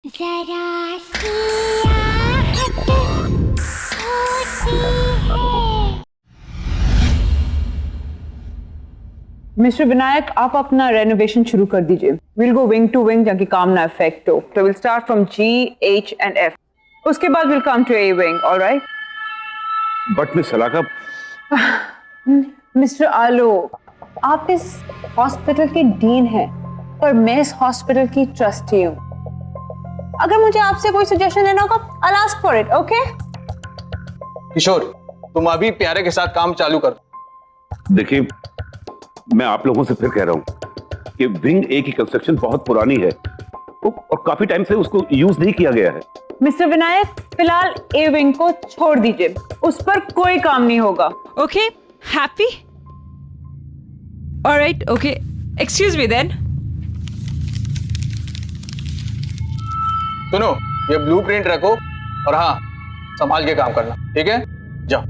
जरा सी आहट होती है। मिस्टर विनायक, आप अपना रेनोवेशन शुरू कर दीजिए। Will go wing to wing ताकि काम ना इफेक्ट हो। तो will start from G, H and F। उसके बाद will come to A wing, alright? But miss Salaka, mister Alok, आप इस हॉस्पिटल के डीन हैं और मैं इस हॉस्पिटल की ट्रस्टी हूँ। अगर मुझे आपसे कोई सजेशन लेना होगा, I'll ask for it, okay? किशोर, तुम अभी प्यारे के साथ काम चालू कर। देखिए मैं आप लोगों से फिर कह रहा हूं कि विंग ए की कंस्ट्रक्शन बहुत पुरानी है और काफी टाइम से उसको यूज नहीं किया गया है। मिस्टर विनायक, फिलहाल ए विंग को छोड़ दीजिए, उस पर कोई काम नहीं होगा। Okay, happy? All right, okay. Excuse me then. सुनो, ये ब्लूप्रिंट रखो और हाँ, संभाल के काम करना, ठीक है? जाओ।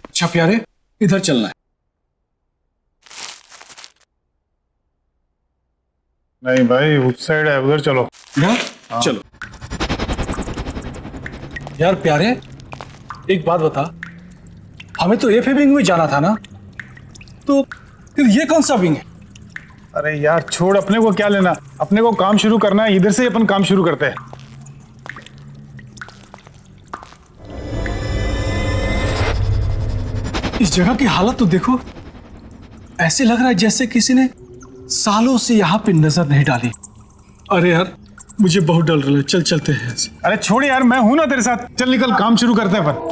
अच्छा प्यारे, इधर चलना है। नहीं भाई, उस साइड है, उधर चलो। यार चलो। यार प्यारे, एक बात बता, हमें तो एफ विंग में जाना था ना, तो फिर ये कौन सा विंग है? अरे यार छोड़, अपने को क्या लेना, अपने को काम शुरू करना है, इधर से ही अपन काम शुरू करते हैं। इस जगह की हालत तो देखो, ऐसे लग रहा है जैसे किसी ने सालों से यहाँ पे नजर नहीं डाली। अरे यार मुझे बहुत डर रहा है, चल चलते हैं ऐसे। अरे छोड़ यार, मैं हूं ना तेरे साथ, चल निकल, काम शुरू करते हैं अपन।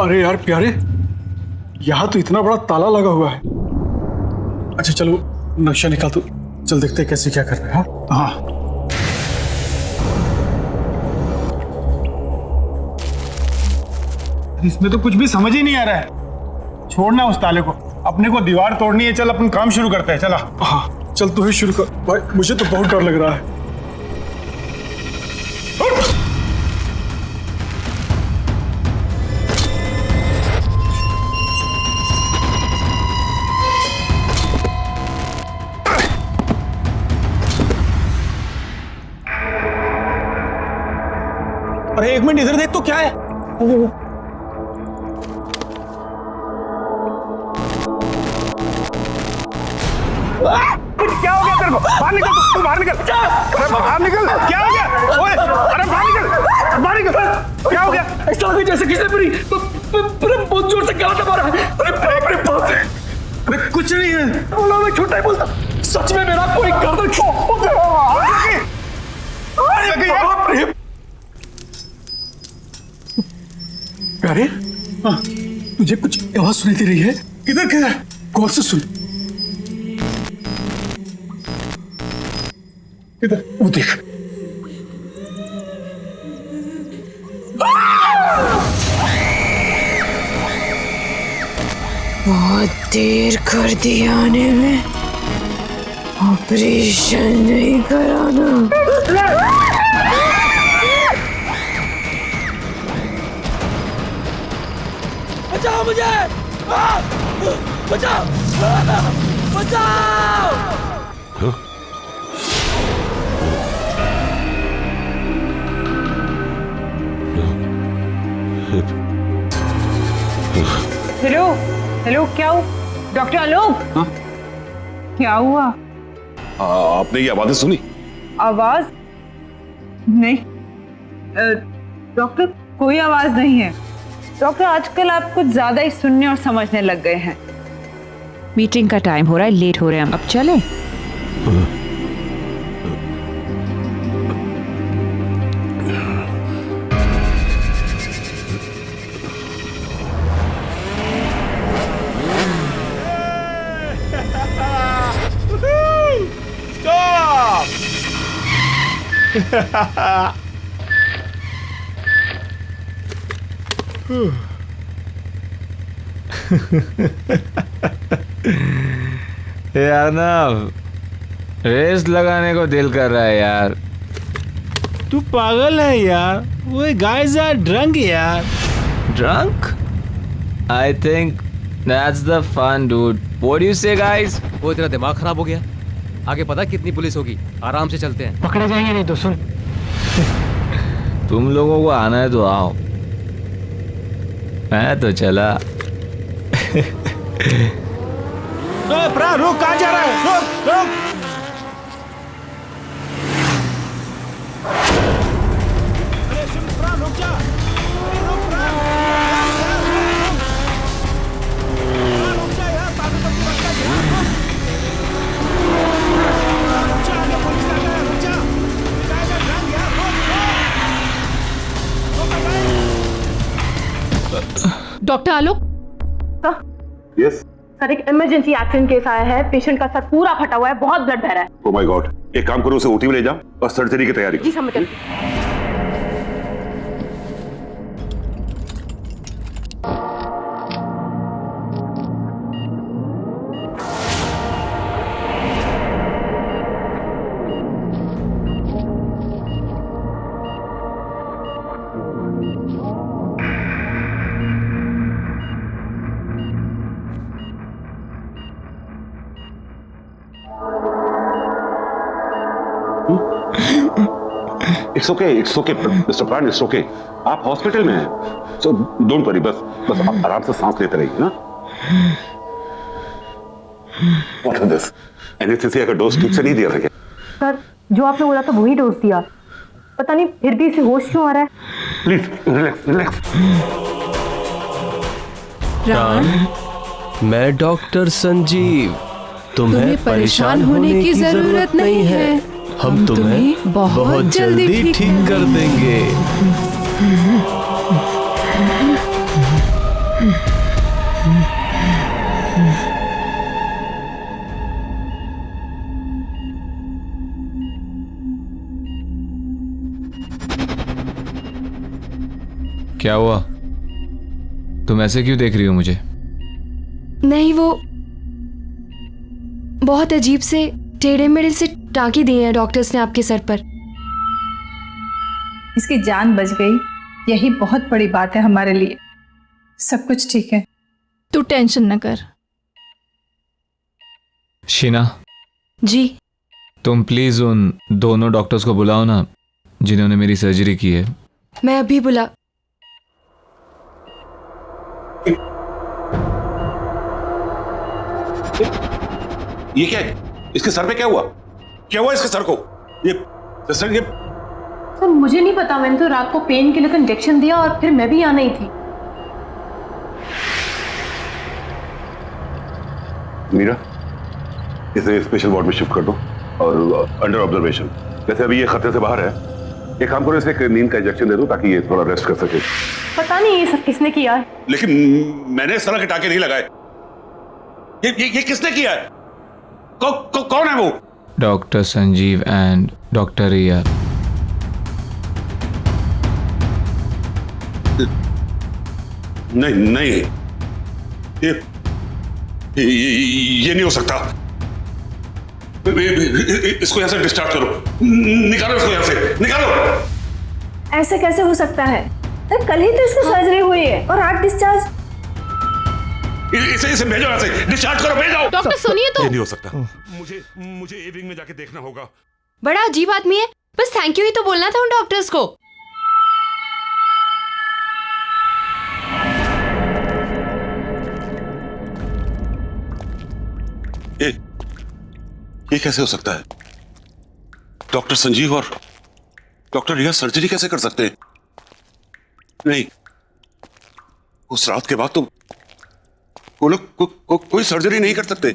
अरे यार प्यारे, यहाँ तो इतना बड़ा ताला लगा हुआ है। अच्छा चलो नक्शा निकाल, तो चल देखते हैं कैसे क्या करना है। हाँ इसमें तो कुछ भी समझ ही नहीं आ रहा है। छोड़ना उस ताले को, अपने को दीवार तोड़नी है। चल अपन काम शुरू करते हैं, चला। हाँ चल तू ही शुरू कर भाई, मुझे तो बहुत डर लग रहा है। अरे एक मिनट इधर देख तो, क्या है? क्या हो गया तेरे को? बाहर निकल, तू बाहर निकल। अरे बाहर निकल, क्या हो गया? ओए, अरे बाहर निकल, बाहर निकल। क्या हो गया? ऐसा लगा जैसे किसी ने मेरी बहुत जोर से गला दबा रहा है। अरे बाप रे बाप। अरे कुछ नहीं है। बोला मैं झूठ नहीं बोलता, सच में मेरा कोई गर्दन बाप रे। प्यारे, तुझे कुछ आवाज सुनाई दे रही है? किधर किधर? कौन से सुन? किधर? वो देख। बहुत देर कर दी आने में, ऑपरेशन नहीं कराना। बचाओ मुझे, बचाओ, बचाओ। हेलो हेलो, क्या हुआ? डॉक्टर आलोक, क्या हुआ? आपने ये आवाजें सुनी? आवाज नहीं डॉक्टर, कोई आवाज नहीं है। डॉक्टर, आजकल आप कुछ ज्यादा ही सुनने और समझने लग गए हैं। मीटिंग का टाइम हो रहा है, लेट हो रहे हैं हम, अब चले। यार ना रेस लगाने को दिल कर रहा है यार। तू पागल है यार, वो गाइस आर ड्रंक यार। Drunk? I think that's the fun, dude. What do you say, guys? वो तेरा दिमाग खराब हो गया। आगे पता कितनी पुलिस होगी, आराम से चलते हैं। पकड़े जाएंगे नहीं तो सुन। तुम लोगों को आना है तो आओ, मैं तो चला। प्रा रुक, कहाँ जा रहा है? रुक रुक। अरे सुन प्रा, रुक जा। रुक प्रा। रुक जा यार, पागल मत कर यार। रुक जा, आगे पुलिस आ गया, रुक जा। जाएगा ड्रंक यार, रुक। डॉक्टर आलोक, यस। सर एक इमरजेंसी एक्सीडेंट केस आया है, पेशेंट का सर पूरा फटा हुआ है, बहुत ब्लड बह रहा है। ओह माय गॉड, एक काम करो, उसे ओटी में ले जाओ और सर्जरी की तैयारी जी करो। समझ गए। इट्स ओके मिस्टर प्राण, इट्स ओके। आप हॉस्पिटल में हैं, सो डोंट वरी। बस आप आराम से सांस लेते रहिए ना। What is this? एनेस्थीसिया का डोज ठीक से नहीं दिया था क्या? सर जो आपने बोला था वही डोज दिया, पता नहीं फिर भी इसे होश क्यों आ रहा है। Please relax relax. मैं डॉक्टर संजीव, तुम्हें परेशान होने की जरूरत नहीं है। हम तुम्हें बहुत जल्दी ठीक कर देंगे। क्या हुआ? तुम ऐसे क्यों देख रही हो मुझे? नहीं, वो बहुत अजीब से टेढ़े मेढ़े से टाँकी दिए हैं डॉक्टर्स ने आपके सर पर। इसकी जान बच गई, यही बहुत बड़ी बात है हमारे लिए। सब कुछ ठीक है, तू टेंशन न कर। शीना जी। तुम प्लीज उन दोनों डॉक्टर्स को बुलाओ ना जिन्होंने मेरी सर्जरी की है। मैं अभी बुला। ये क्या है? इसके सर पे क्या हुआ? क्या हुआ इसके सर को? ये सर मुझे नहीं पता, मैंने तो रात को पेन किलर का इंजेक्शन दिया और फिर मैं भी यहाँ नहीं थी। मीरा, इसे स्पेशल वार्ड में शिफ्ट कर दो और अंडर ऑब्जर्वेशन। वैसे अभी ये खतरे से बाहर है, एक काम करो, इसे एक नींद का इंजेक्शन दे दो ताकि ये थोड़ा रेस्ट कर सके। पता नहीं ये सब किसने किया है। लेकिन मैंने इस तरह के टाके नहीं लगाए। ये किसने किया है? कौन है वो? डॉक्टर संजीव एंड डॉक्टर रिया। नहीं, ये नहीं हो सकता। इसको यहां से डिस्चार्ज करो, निकालो इसको यहां से, निकालो। ऐसे कैसे हो सकता है? कल ही तो इसको सर्जरी हुई है और आज डिस्चार्ज। इसे भेजो यहां से, डिस्चार्ज करो, भेजो। डॉक्टर सुनिए तो। ये नहीं हो सकता। मुझे ए विंग में जाके देखना होगा। बड़ा अजीब आदमी है, बस थैंक यू ही तो बोलना था उन डॉक्टर्स को। ये कैसे हो सकता है? डॉक्टर संजीव और डॉक्टर रिया सर्जरी कैसे कर सकते हैं? नहीं, उस रात के बाद तो वो लोग कोई सर्जरी नहीं कर सकते।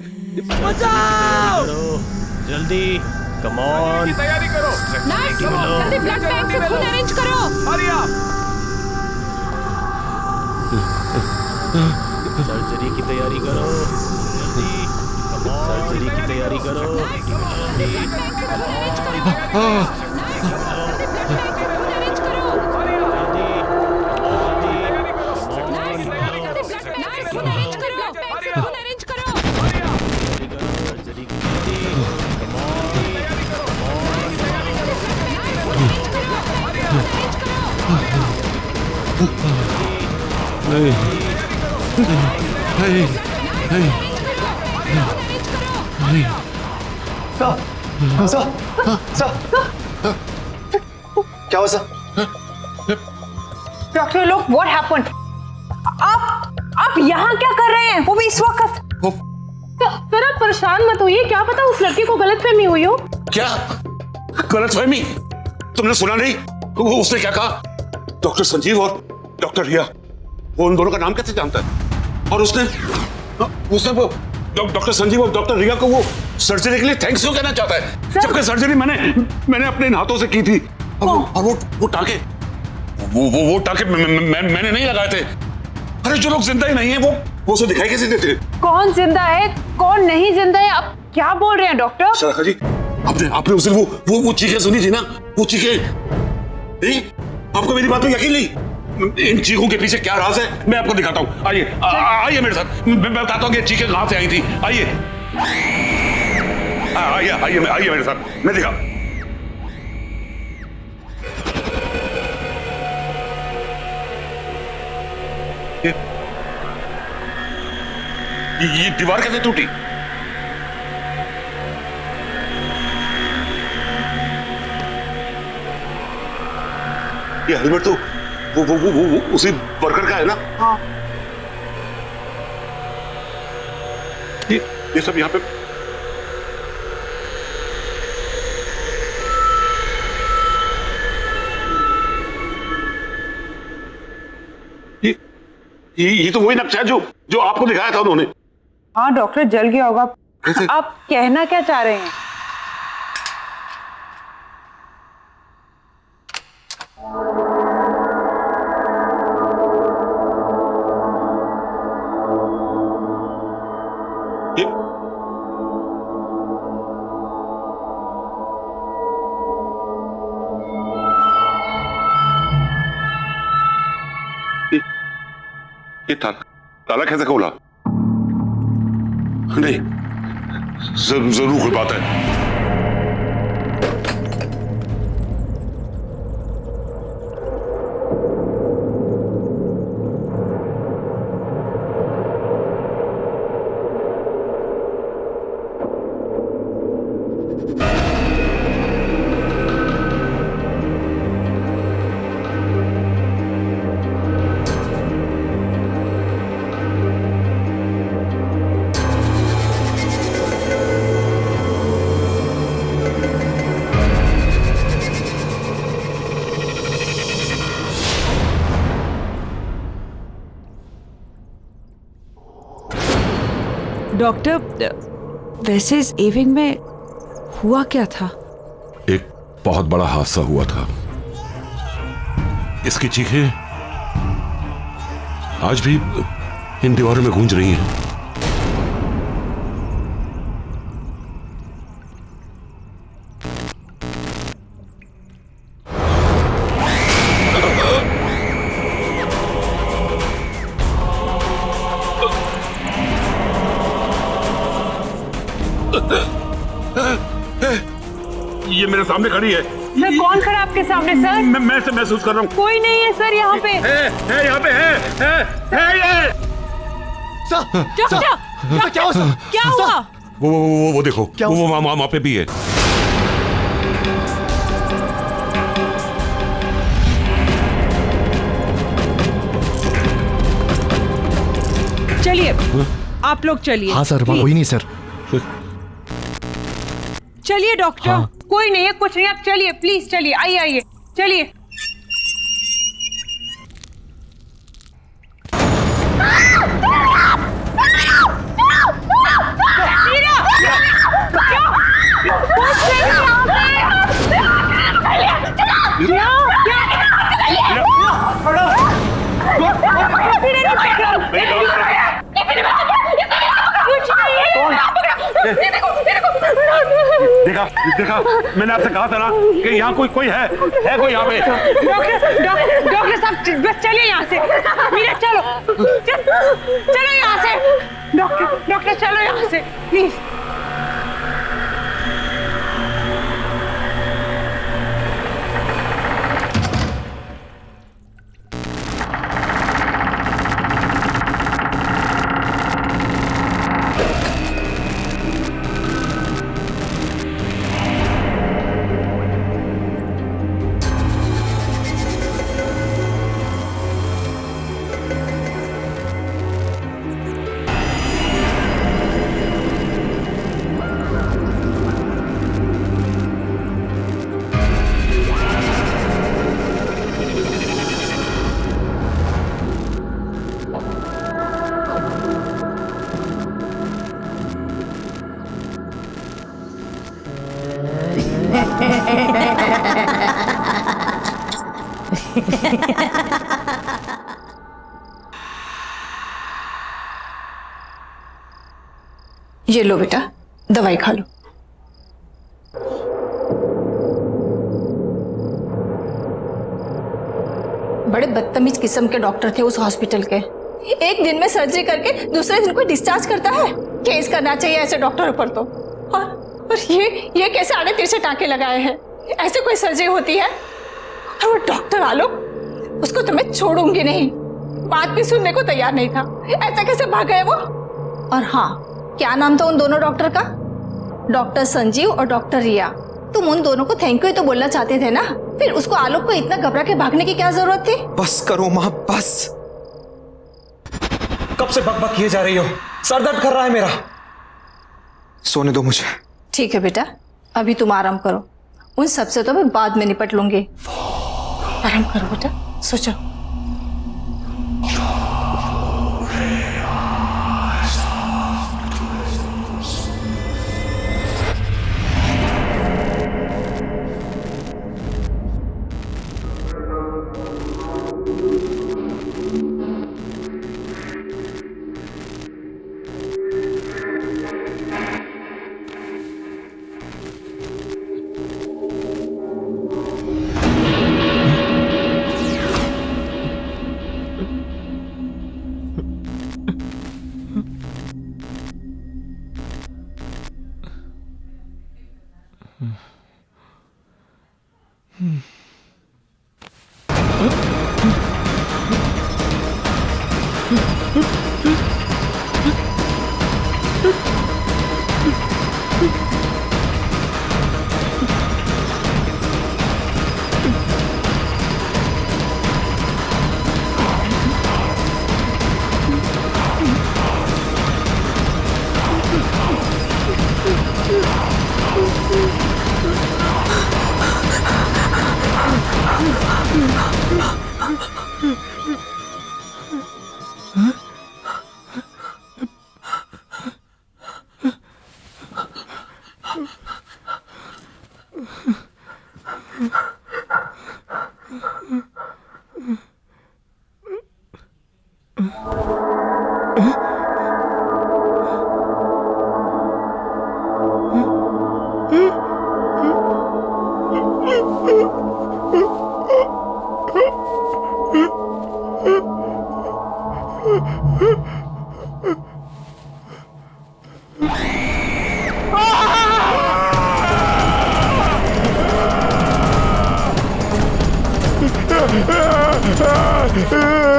जल्दी कम ऑन, तैयारी करो। जल्दी ब्लड बैंक से खून अरेंज करो। सर्जरी की तैयारी करो, जल्दी कम ऑन, सर्जरी की तैयारी करो, क्या हुआ सर? डॉक्टर लोग व्हाट हैपेंड? आप यहाँ क्या कर रहे हैं, वो भी इस वक्त? सर आप परेशान मत होइए, क्या पता उस लड़के को गलतफहमी हुई हो। क्या गलतफहमी? तुमने सुना नहीं वो उसने क्या कहा? डॉक्टर संजीव और डॉक्टर रिया, वो उन दोनों का नाम कैसे जानता है? और उसने वो डॉक्टर संजीव और डॉक्टर रिया को वो सर्जरी के लिए थैंक्स क्यों कहना चाहता है, जबकि सर्जरी मैंने अपने हाथों से की थी। और वो टाके वो टाके मैंने नहीं लगाए थे। अरे जो लोग जिंदा ही नहीं है वो उसे दिखाई कैसे देते? कौन जिंदा है कौन नहीं जिंदा है, आप क्या बोल रहे हैं डॉक्टर? सराखा जी, आपने उस दिन वो चीखें सुनी थी ना, वो चीखें नहीं? आपको मेरी बात में यकीन नहीं? इन चीखों के पीछे क्या राज है मैं आपको दिखाता हूँ। आइए मेरे साथ, मैं बताता हूँ कि चीखें कहां से आई थी। आइए आइए मेरे साथ, मैं दिखा। ये दीवार कैसे टूटी? ये हेलमेट तो वो उसी वर्कर का है ना? हाँ। ये सब यहाँ पे ये तो वही नक्शा है जो आपको दिखाया था उन्होंने। हाँ डॉक्टर, जल गया होगा। आप कहना क्या चाह रहे हैं? ये ताला कैसे खोला? नहीं, जरूर कोई बात है। डॉक्टर, वैसे इस इविंग में हुआ क्या था? एक बहुत बड़ा हादसा हुआ था। इसकी चीखें आज भी इन दीवारों में गूंज रही हैं। ये मेरे सामने खड़ी है। सर कौन खड़ा आपके सामने सर? मैं से महसूस कर रहा हूँ। कोई नहीं है सर यहाँ पे। है यहाँ पे है ये। डॉक्टर क्या हुआ? क्या हुआ? वो देखो, वो वहाँ पे भी है। चलिए आप लोग चलिए। हाँ सर, वहाँ कोई नहीं सर। चलिए डॉक्टर। हाँ। कोई नहीं है, कुछ नहीं, आप चलिए प्लीज, चलिए, आइए आइए, चलिए। देखा देखा, मैंने आपसे कहा था ना कि यहाँ कोई है कोई यहाँ पे। डॉक्टर साहब बस चलिए यहाँ से। मीरा चलो चलो यहाँ से। डॉक्टर चलो यहाँ से प्लीज। ये लो बेटा, दवाई खा लो। बड़े बदतमीज किस्म के डॉक्टर थे उस हॉस्पिटल के। एक दिन में सर्जरी करके दूसरे दिन को डिस्चार्ज करता है। केस करना चाहिए ऐसे डॉक्टरों पर तो। और ये कैसे आड़े तिरछे टाँके लगाए हैं? ऐसे कोई सर्जरी होती है? और वो डॉक्टर आलोक, उसको तो मैं छोड़ूंगी नहीं। बात भी सुनने को तैयार नहीं था। ऐसा कैसे भाग गए वो? और हाँ, क्या नाम था उन दोनों डॉक्टर का? डॉक्टर संजीव और डॉक्टर रिया। तुम उन दोनों को थैंक यू तो बोलना चाहते थे ना, फिर उसको आलोक को इतना घबरा के भागने की क्या जरूरत थी? बस करो माँ, बस। कब से बकबक किए जा रही हो? सर दर्द कर रहा है मेरा। सोने दो मुझे। ठीक है बेटा, अभी तुम आराम करो। उन सबसे तो मैं बाद में निपट लूंगी। आराम करो बेटा, सो जाओ।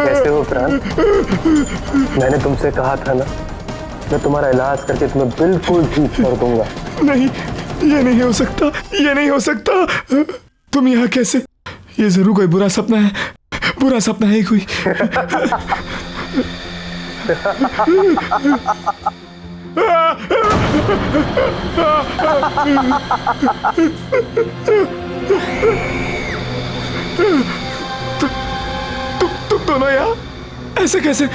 कैसे हो प्राण? मैंने तुमसे कहा था ना, मैं तुम्हारा इलाज करके तुम्हें बिल्कुल ठीक कर दूंगा। नहीं, ये नहीं हो सकता, ये नहीं हो सकता। तुम यहाँ कैसे? ये जरूर कोई बुरा सपना है, बुरा सपना है कोई। तुम दोनों यहाँ ऐसे कैसे?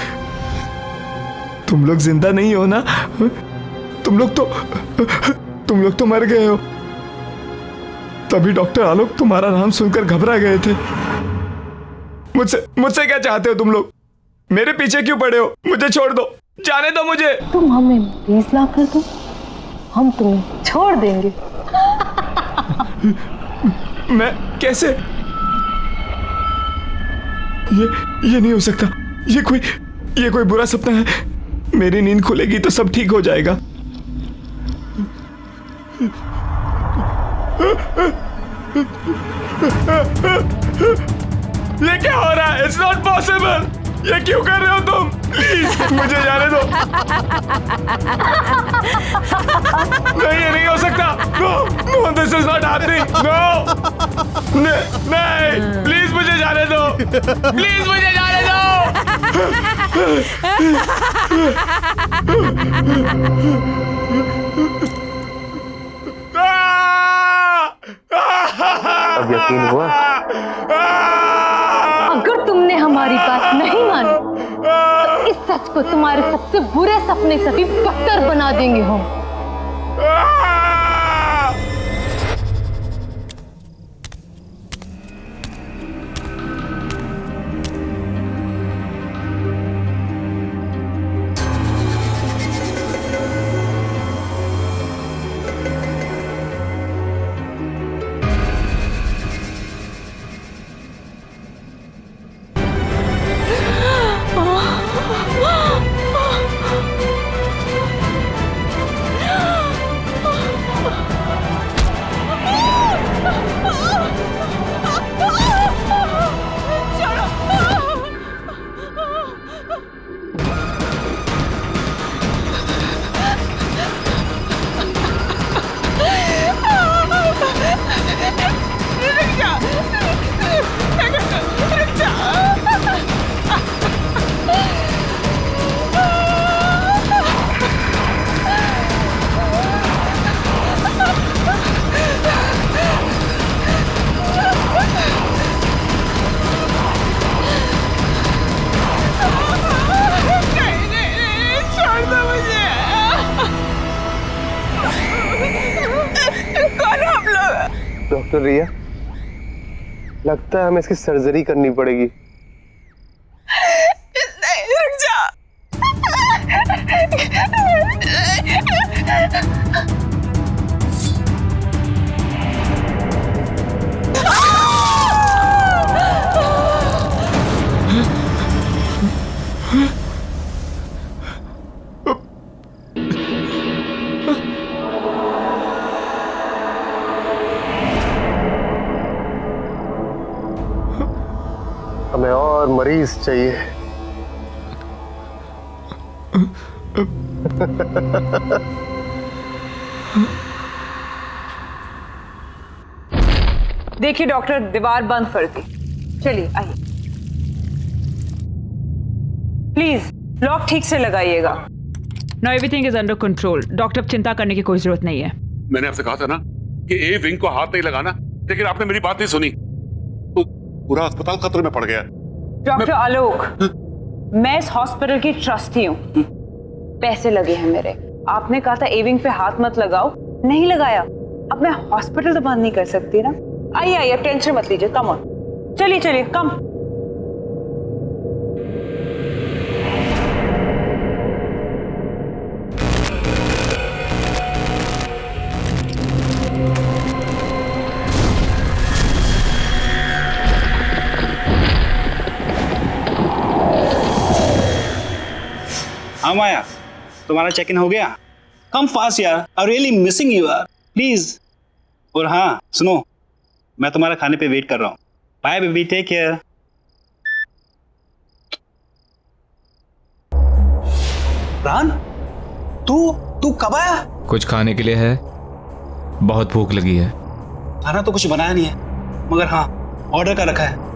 तुम लोग जिंदा नहीं हो ना? तुम लोग तो मर गए हो। तभी डॉक्टर आलोक तुम्हारा नाम सुनकर घबरा गए थे। मुझसे क्या चाहते हो तुम लोग? मेरे पीछे क्यों पड़े हो? मुझे छोड़ दो, जाने दो मुझे। तुम हमें 20 लाख कर दो, हम तुम्हें छोड़ देंगे। मैं कैसे? ये नहीं हो सकता। ये कोई बुरा सपना है। मेरी नींद खुलेगी तो सब ठीक हो जाएगा। ये क्या हो रहा है? It's not possible. ये क्यों कर रहे हो तुम? प्लीज मुझे जाने दो। नहीं, ये नहीं हो सकता। No, this is not happening. No, नहीं, प्लीज मुझे जाने दो। प्लीज मुझे जाने दो। अब यकीन हुआ? अगर तुमने हमारी बात नहीं मानी तो इस सच को तुम्हारे सबसे बुरे सपने से भी बदतर बना देंगे हम। डॉक्टर रिया, लगता है हमें इसकी सर्जरी करनी पड़ेगी। नहीं, रुक जा। हमें और मरीज चाहिए। देखिए डॉक्टर, दीवार बंद कर दी। चलिए आइए, प्लीज लॉक ठीक से लगाइएगा। No, everything is under control. Doctor, चिंता करने की कोई जरूरत नहीं है। मैंने आपसे कहा था ना कि ए विंग को हाथ नहीं लगाना, लेकिन आपने मेरी बात नहीं सुनी तो पूरा अस्पताल खतरे में पड़ गया। डॉक्टर आलोक, मैं इस हॉस्पिटल की ट्रस्टी हूँ। पैसे लगे हैं मेरे। आपने कहा था ए विंग पे हाथ मत लगाओ, नहीं लगाया। अब मैं हॉस्पिटल तो बंद नहीं कर सकती ना। आइए आइए, टेंशन मत लीजिए। कम ऑन, चलिए चलिए, कम। हाँ माया, तुम्हारा चेक इन हो गया? कम फास्ट यार, आई रियली मिसिंग यू यार, प्लीज। और हाँ सुनो, मैं तुम्हारा खाने पे वेट कर रहा हूँ। Bye baby, take care. रान, तू कब आया? कुछ खाने के लिए है? बहुत भूख लगी है। खाना तो कुछ बनाया नहीं है, मगर हाँ ऑर्डर का रखा है।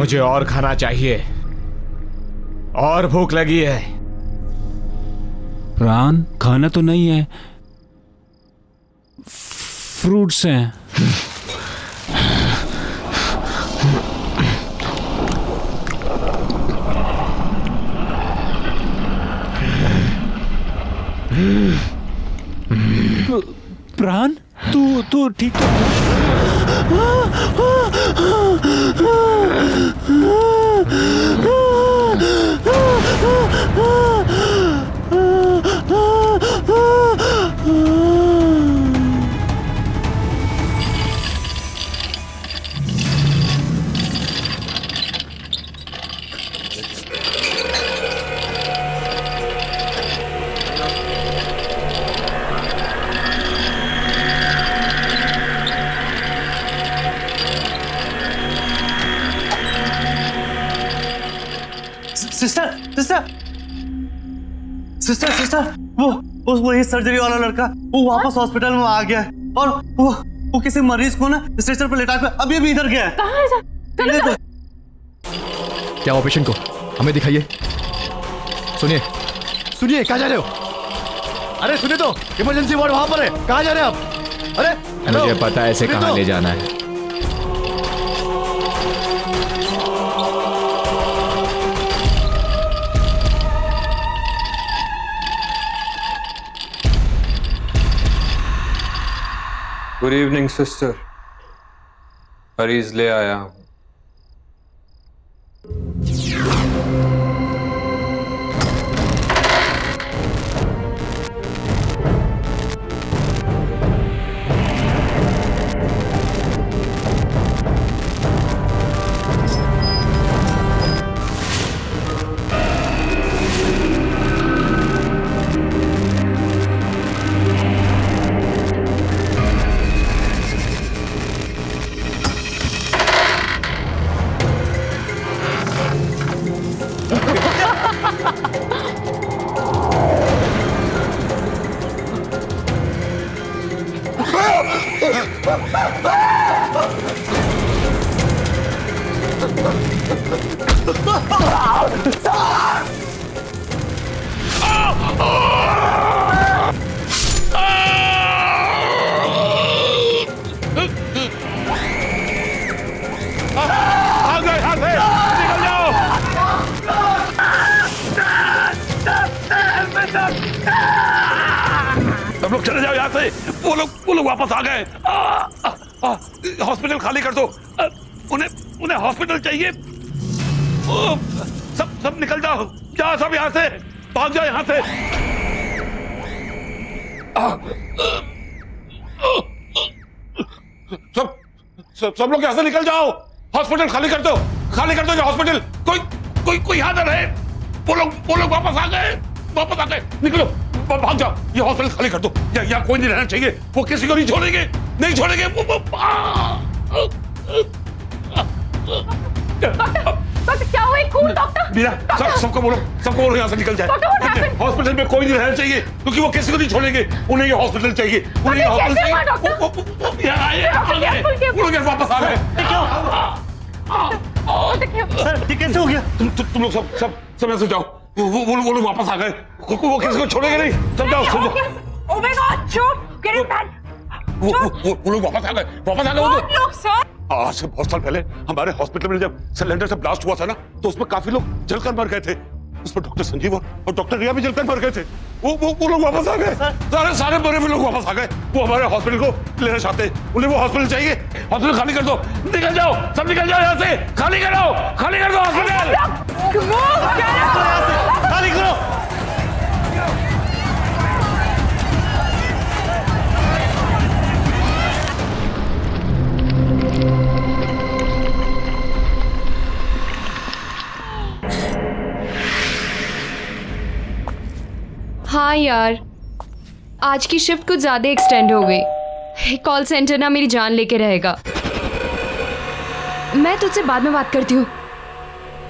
मुझे और खाना चाहिए, और भूख लगी है। प्राण खाना तो नहीं है, फ्रूट्स हैं। प्राण तू ठीक सिस्टर सिस्टर सिस्टर सिस्टर वो ये सर्जरी वाला लड़का वो वापस हॉस्पिटल में आ गया है, और वो किसी मरीज को ना स्ट्रेचर पर लेटा कर अभी भी इधर गया है। कहाँ है? चलो क्या हुआ पेशेंट को? हमें दिखाइए। सुनिए सुनिए, कहाँ जा रहे हो? अरे सुनिए तो, इमरजेंसी वार्ड वहां पर है, कहाँ जा रहे हैं आप? अरे मुझे पता है इसे कहाँ ले जाना है। गुड इवनिंग सिस्टर, मरीज ले आया हूं। सब लोग चले जाओ यहाँ से। वो लोग वापस आ गए। हॉस्पिटल खाली कर दो। उन्हें हॉस्पिटल चाहिए। सब निकल जाओ, जाओ सब यहाँ से, भाग जाओ यहाँ से। सब लोग यहाँ से निकल जाओ। हॉस्पिटल खाली कर दो ये हॉस्पिटल। कोई यहाँ ना रहे। वो लोग वापस आ गए। निकलो, भाग जाओ। ये हॉस्पिटल खाली कर दो। यहाँ कोई नहीं रहना चाहिए। वो किसी को नहीं छोड़ेंगे। डॉक्टर क्या हुआ? खून डॉक्टर। मीरा, सबको बोलो यहाँ से निकल जाए। हॉस्पिटल में कोई नहीं रहना चाहिए, क्योंकि वो किसी को नहीं छोड़ेंगे। उन्हें ये हॉस्पिटल चाहिए। वो लोग वापस आ गए। सर, ये कैसे हो गया? तुम लोग सब ऐसे जाओ। वो लोग वापस आ गए। वो किसी को छोड़ेंगे नहीं। सब जाओ। Oh my God, shoot! Get him back! वो लोग वापस आ गए। लोग सर। आज से बहुत साल पहले हमारे हॉस्पिटल में जब सिलेंडर से ब्लास्ट हुआ था ना, तो उसमें काफी लोग जलकर मर गए थे। उसमें डॉक्टर संजीव और डॉक्टर रिया भी जलकर मर गए थे। वो लोग वापस आ गए। सारे मरे हुए लोग वापस आ गए। वो हमारे हॉस्पिटल को लेना चाहते हैं। उन्हें वो हॉस्पिटल चाहिए। हॉस्पिटल खाली कर दो। निकल जाओ, सब निकल जाओ यहाँ से। खाली कर दो हॉस्पिटल। खाली करो। हाँ यार, आज की शिफ्ट कुछ ज्यादा एक्सटेंड हो गई। कॉल सेंटर ना मेरी जान लेके रहेगा। मैं तुझसे बाद में बात करती हूँ।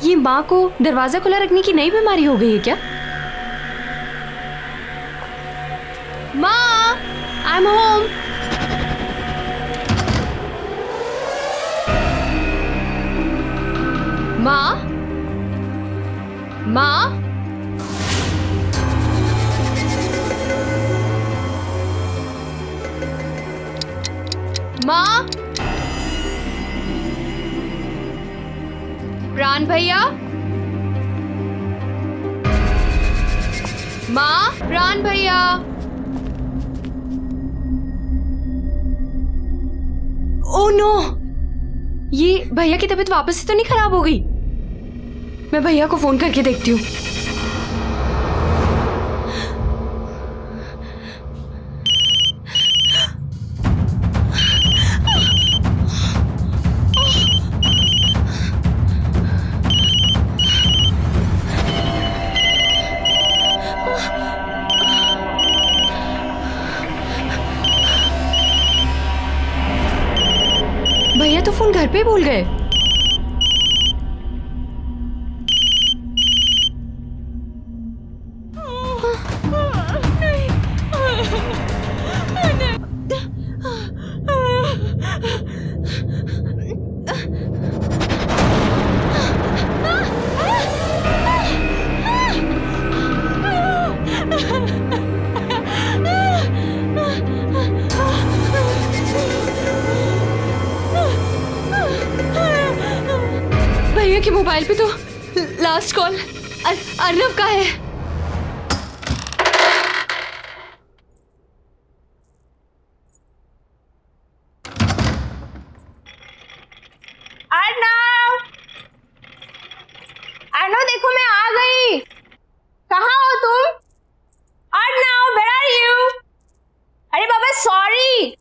ये माँ को दरवाजा खुला रखने की नई बीमारी हो गई है क्या? माँ, आई एम होम। माँ, प्राण भैया, माँ, प्राण भैया। ओह नो, ये भैया की तबीयत वापस से तो नहीं खराब हो गई? मैं भैया को फोन करके देखती हूँ। भैया तो फोन घर पे भूल गए। भैया के मोबाइल पे तो लास्ट कॉल अर्नव का है। अर्नव देखो मैं आ गई। कहाँ हो तुम? Arnav, where are you? अरे बाबा सॉरी।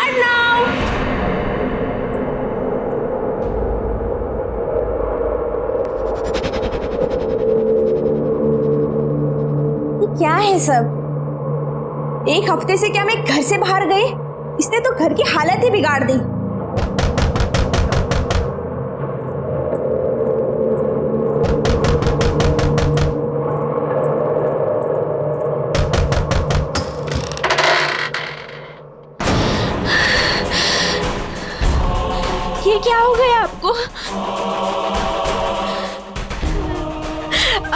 अर्नव, क्या है सब? एक हफ्ते से क्या मैं घर से बाहर गई? इसने तो घर की हालत ही बिगाड़ दी। ये क्या हो गया आपको?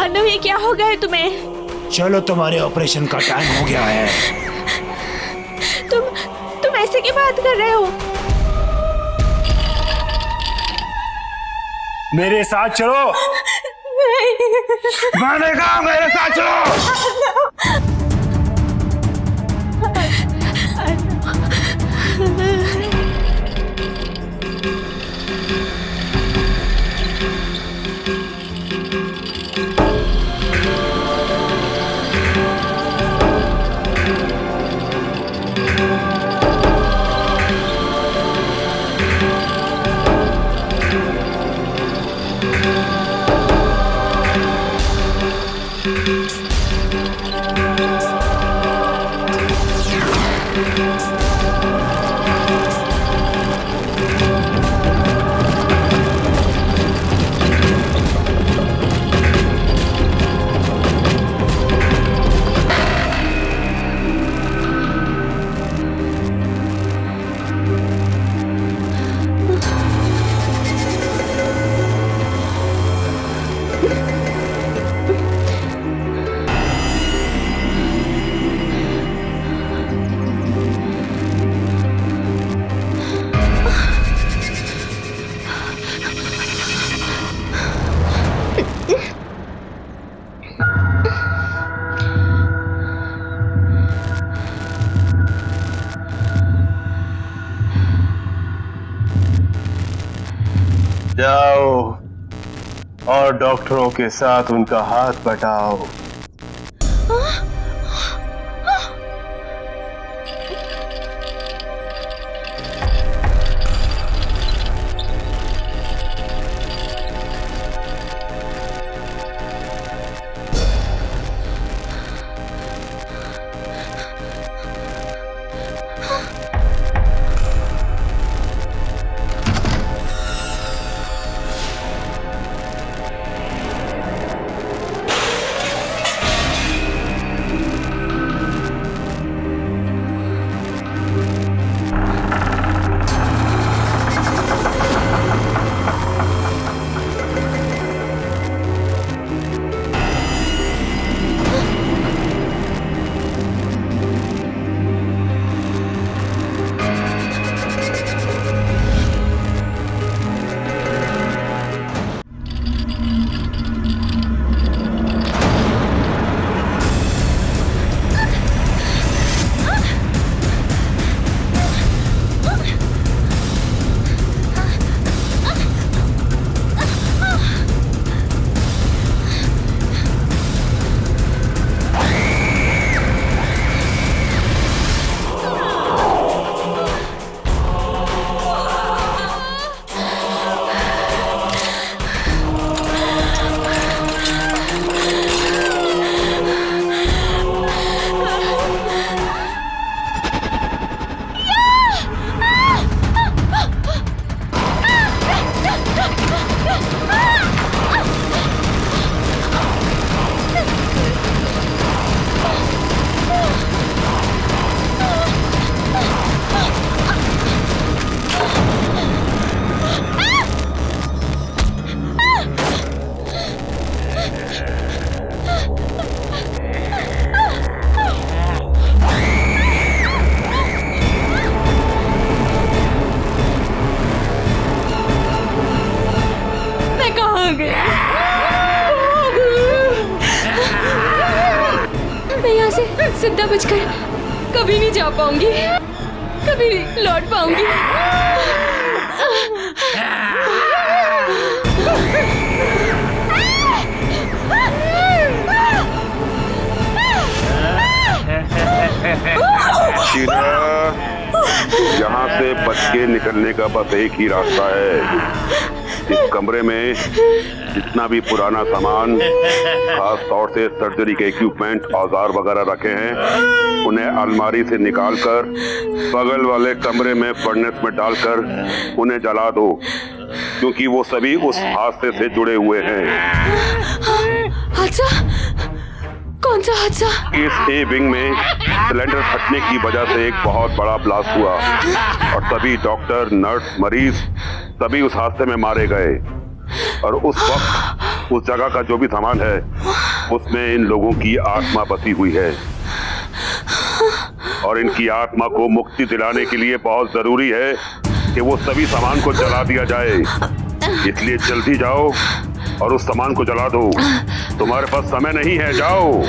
अर्नव, ये क्या हो गया है तुम्हें? चलो, तुम्हारे ऑपरेशन का टाइम हो गया है। तुम ऐसे की बात कर रहे हो? मेरे साथ चलो। नहीं। मैंने कहा मेरे साथ चलो। जाओ और डॉक्टरों के साथ उनका हाथ बटाओ। जिंदा बचकर कभी नहीं जा पाऊंगी, कभी नहीं लौट पाऊंगी। शीला, यहाँ से बच के निकलने का बस एक ही रास्ता है। इस कमरे में जितना भी पुराना सामान, खास तौर से सर्जरी के इक्विपमेंट, औजार वगैरह रखे हैं, उन्हें अलमारी से निकालकर बगल वाले कमरे में फर्नेस में डालकर उन्हें जला दो, क्योंकि वो सभी उस हादसे से जुड़े हुए हैं। हादसा? कौन सा हादसा? इस ए विंग में सिलेंडर फटने की वजह से एक बहुत बड़ा ब्लास्ट हुआ और सभी डॉक्टर, नर्स, मरीज सभी उस हादसे में मारे गए। और उस वक्त उस जगह का जो भी सामान है उसमें इन लोगों की आत्मा बसी हुई है, और इनकी आत्मा को मुक्ति दिलाने के लिए बहुत जरूरी है कि वो सभी सामान को जला दिया जाए। इसलिए जल्दी जाओ और उस सामान को जला दो। तुम्हारे पास समय नहीं है, जाओ।